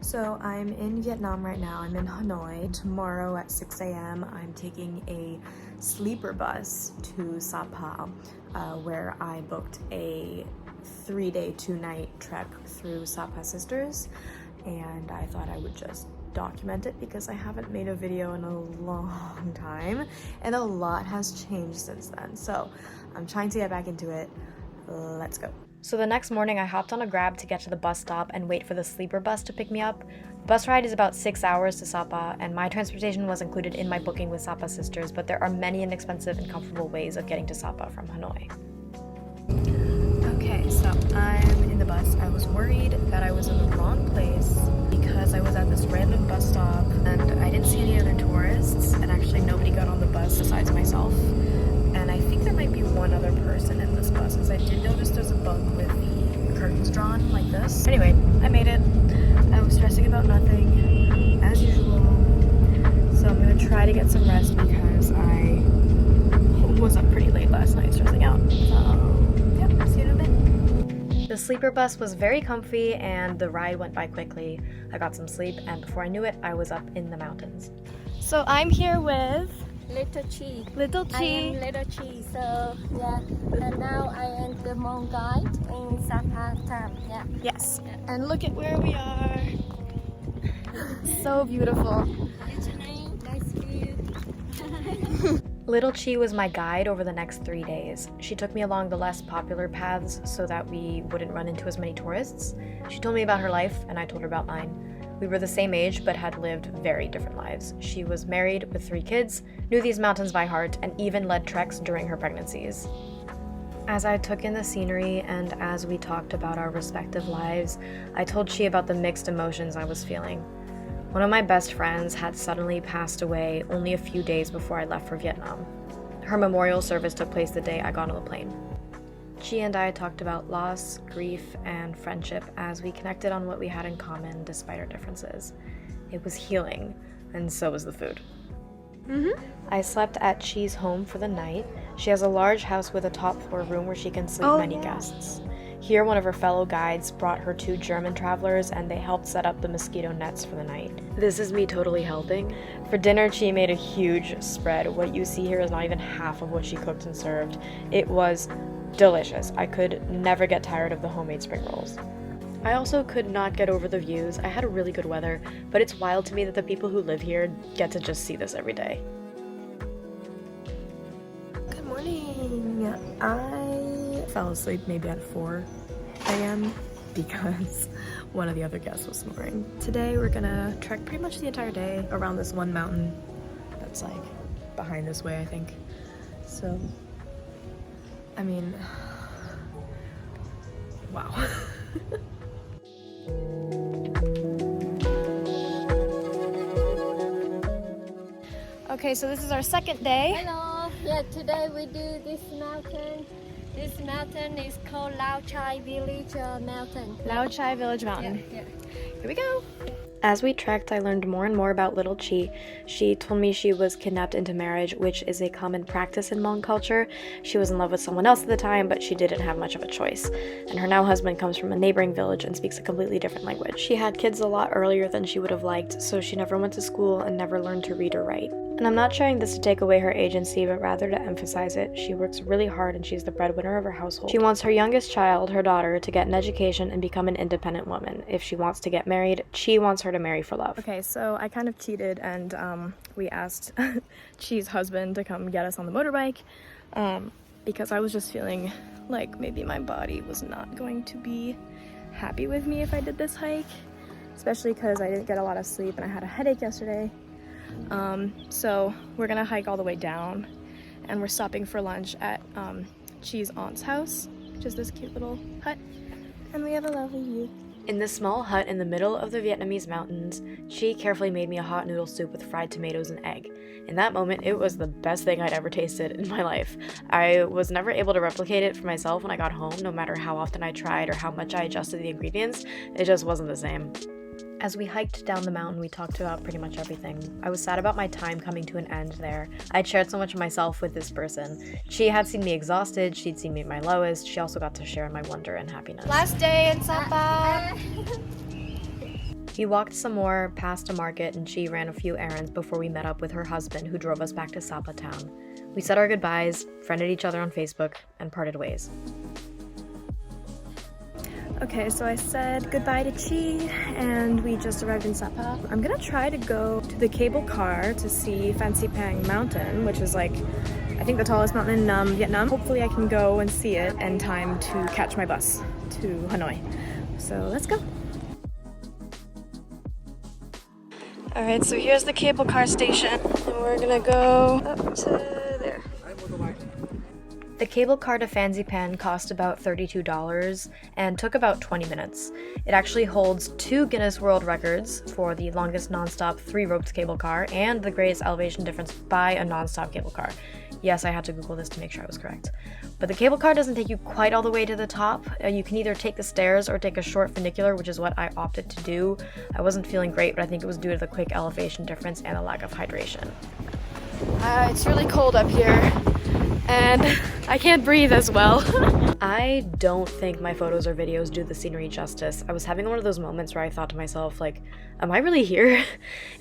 So I'm in Vietnam right now. I'm in Hanoi. Tomorrow at 6 a.m. I'm taking a sleeper bus to Sapa, where I booked a 3-day, 2-night trek through Sapa Sisters, and I thought I would just document it because I haven't made a video in a long time and a lot has changed since then. So I'm trying to get back into it. Let's go. So the next morning I hopped on a Grab to get to the bus stop and wait for the sleeper bus to pick me up. The bus ride is about 6 hours to Sapa, and my transportation was included in my booking with Sapa Sisters, but there are many inexpensive and comfortable ways of getting to Sapa from Hanoi. Okay, so I'm in the bus. I was worried that I was in the wrong place because I was at this random bus stop and I didn't see any other tourists, and actually nobody got on the bus besides myself. And I think there might be one other person in this bus, because I did notice there's a bunk with the curtains drawn like this. Anyway, I made it. I was stressing about nothing, as usual. So I'm gonna try to get some rest because I was up pretty late last night stressing out. So, yeah, see you in a bit. The sleeper bus was very comfy and the ride went by quickly. I got some sleep, and before I knew it, I was up in the mountains. So I'm here with Little Chi. Little Chi. I am Little Chi. So yeah, and now I am the Hmong guide in Sapa town. Yeah. Yes. And look at where we are. So beautiful. What's your name? Nice view. Little Chi was my guide over the next 3 days. She took me along the less popular paths so that we wouldn't run into as many tourists. She told me about her life and I told her about mine. We were the same age but had lived very different lives. She was married with 3 kids, knew these mountains by heart, and even led treks during her pregnancies. As I took in the scenery and as we talked about our respective lives, I told Chi about the mixed emotions I was feeling. One of my best friends had suddenly passed away only a few days before I left for Vietnam. Her memorial service took place the day I got on the plane. Chi and I talked about loss, grief, and friendship as we connected on what we had in common despite our differences. It was healing, and so was the food. I slept at Chi's home for the night. She has a large house with a top floor room where she can sleep many guests. Here, one of her fellow guides brought her 2 German travelers, and they helped set up the mosquito nets for the night. This is me totally helping. For dinner, Chi made a huge spread. What you see here is not even half of what she cooked and served. It was delicious. I could never get tired of the homemade spring rolls. I also could not get over the views. I had really good weather, but it's wild to me that the people who live here get to just see this every day. Good morning. I fell asleep maybe at 4 a.m. because one of the other guests was snoring. Today we're gonna trek pretty much the entire day around this one mountain that's like behind this way, I think. So I mean, wow. Okay, so this is our second day. Hello. Yeah, today we do this mountain. This mountain is called Lao Chai Village Mountain. Lao Chai Village Mountain. Yeah. Here we go. As we trekked, I learned more and more about Little Chi. She told me she was kidnapped into marriage, which is a common practice in Hmong culture. She was in love with someone else at the time, but she didn't have much of a choice. And her now husband comes from a neighboring village and speaks a completely different language. She had kids a lot earlier than she would have liked, so she never went to school and never learned to read or write. And I'm not sharing this to take away her agency, but rather to emphasize it. She works really hard and she's the breadwinner of her household. She wants her youngest child, her daughter, to get an education and become an independent woman. If she wants to get married, Chi wants her to marry for love. Okay, so I kind of cheated and we asked Chi's husband to come get us on the motorbike because I was just feeling like maybe my body was not going to be happy with me if I did this hike, especially because I didn't get a lot of sleep and I had a headache yesterday. So we're gonna hike all the way down and we're stopping for lunch at Chi's aunt's house, which is this cute little hut, and we have a lovely view. In this small hut in the middle of the Vietnamese mountains, Chi carefully made me a hot noodle soup with fried tomatoes and egg. In that moment, it was the best thing I'd ever tasted in my life. I was never able to replicate it for myself when I got home, no matter how often I tried or how much I adjusted the ingredients. It just wasn't the same. As we hiked down the mountain, we talked about pretty much everything. I was sad about my time coming to an end there. I'd shared so much of myself with this person. She had seen me exhausted, she'd seen me at my lowest, she also got to share in my wonder and happiness. Last day in Sapa! We walked some more past a market and she ran a few errands before we met up with her husband who drove us back to Sapa town. We said our goodbyes, friended each other on Facebook, and parted ways. Okay, so I said goodbye to Chi and we just arrived in Sapa. I'm gonna try to go to the cable car to see Fansipan mountain, which is like, I think the tallest mountain in Vietnam. Hopefully I can go and see it in time to catch my bus to Hanoi. So let's go. Alright, so here's the cable car station and we're gonna go up to there. The cable car to Fansipan cost about $32 and took about 20 minutes. It actually holds 2 Guinness World Records for the longest non-stop 3-roped cable car and the greatest elevation difference by a non-stop cable car. Yes, I had to Google this to make sure I was correct. But the cable car doesn't take you quite all the way to the top. You can either take the stairs or take a short funicular, which is what I opted to do. I wasn't feeling great, but I think it was due to the quick elevation difference and the lack of hydration. It's really cold up here, and I can't breathe as well. I don't think my photos or videos do the scenery justice. I was having one of those moments where I thought to myself, like, am I really here?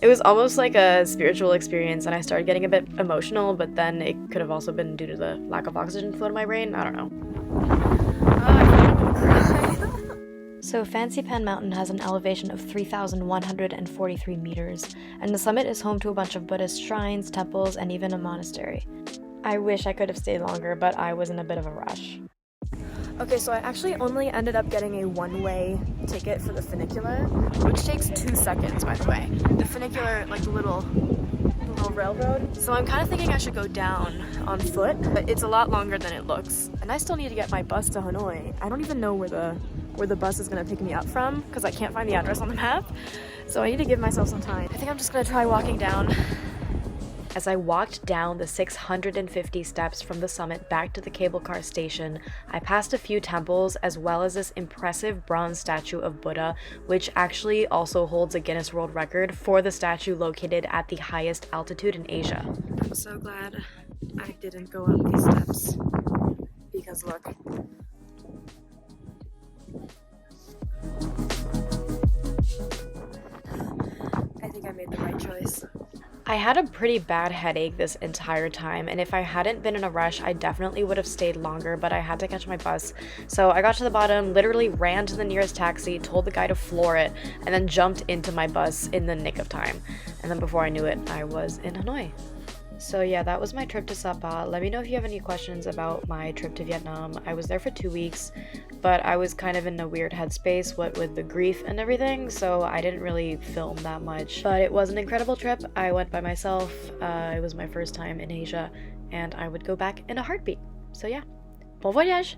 It was almost like a spiritual experience, and I started getting a bit emotional, but then it could have also been due to the lack of oxygen flow to my brain. I don't know. So Fansipan Mountain has an elevation of 3,143 meters, and the summit is home to a bunch of Buddhist shrines, temples, and even a monastery. I wish I could have stayed longer, but I was in a bit of a rush. Okay, so I actually only ended up getting a one-way ticket for the funicular, which takes 2 seconds, by the way. The funicular, like the little railroad. So I'm kind of thinking I should go down on foot, but it's a lot longer than it looks. And I still need to get my bus to Hanoi. I don't even know where the bus is gonna pick me up from because I can't find the address on the map. So I need to give myself some time. I think I'm just gonna try walking down. As I walked down the 650 steps from the summit back to the cable car station, I passed a few temples as well as this impressive bronze statue of Buddha, which actually also holds a Guinness World Record for the statue located at the highest altitude in Asia. I'm so glad I didn't go up these steps, because look. I think I made the right choice. I had a pretty bad headache this entire time, and if I hadn't been in a rush, I definitely would have stayed longer, but I had to catch my bus. So I got to the bottom, literally ran to the nearest taxi, told the guy to floor it, and then jumped into my bus in the nick of time. And then before I knew it, I was in Hanoi. So yeah, that was my trip to Sapa. Let me know if you have any questions about my trip to Vietnam. I was there for 2 weeks, but I was kind of in a weird headspace, what with the grief and everything, so I didn't really film that much. But it was an incredible trip. I went by myself. It was my first time in Asia, and I would go back in a heartbeat. So yeah, bon voyage!